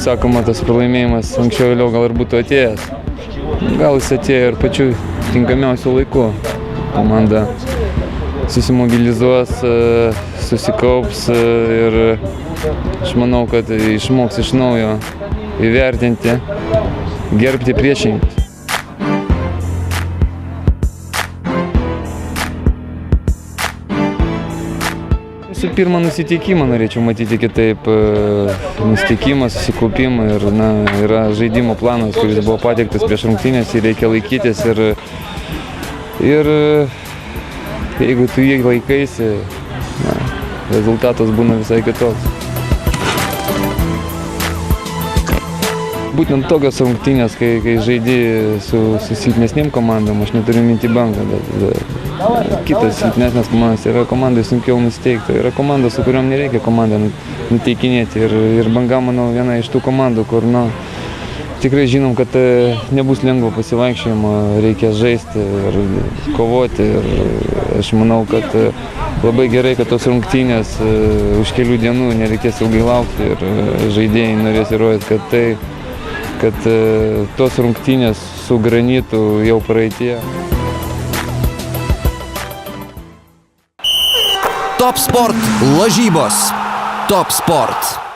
sakoma, tas pralaimėjimas anksčiau vėliau gal ir būtų atėjęs. Gal jis atėjo ir pačiu tinkamiausiu laiku. Komanda susimobilizuos, susikaups ir aš manau, kad išmoks iš naujo įvertinti, gerbti priešininkus. Visų pirma, nusiteikimą norėčiau matyti kitaip, nusiteikimą, susikaupimą ir yra žaidimo planas, kuris buvo pateiktas prieš rungtynes, jį reikia laikytis ir jeigu tu jį laikaisi, rezultatas būna visai kitoks. Būtent tokios rungtynės, kai žaidi su silpnesnėm komandom, aš neturiu minti Bangą, bet kitas silpnesnės komandos yra komandai sunkiau nusteikti. Yra komandos, su kuriuom nereikia komandą nuteikinėti ir Banga, manau, viena iš tų komandų, kur tikrai žinom, kad nebus lengvo pasivaikščiojimo, reikia žaisti ir kovoti. Ir aš manau, kad labai gerai, kad tos rungtynės už kelių dienų nereikės ilgai laukti ir žaidėjai norės įrodyti, kad tos rungtynės su Granitu jau praeitie. Top Sport lažybos. Top Sport.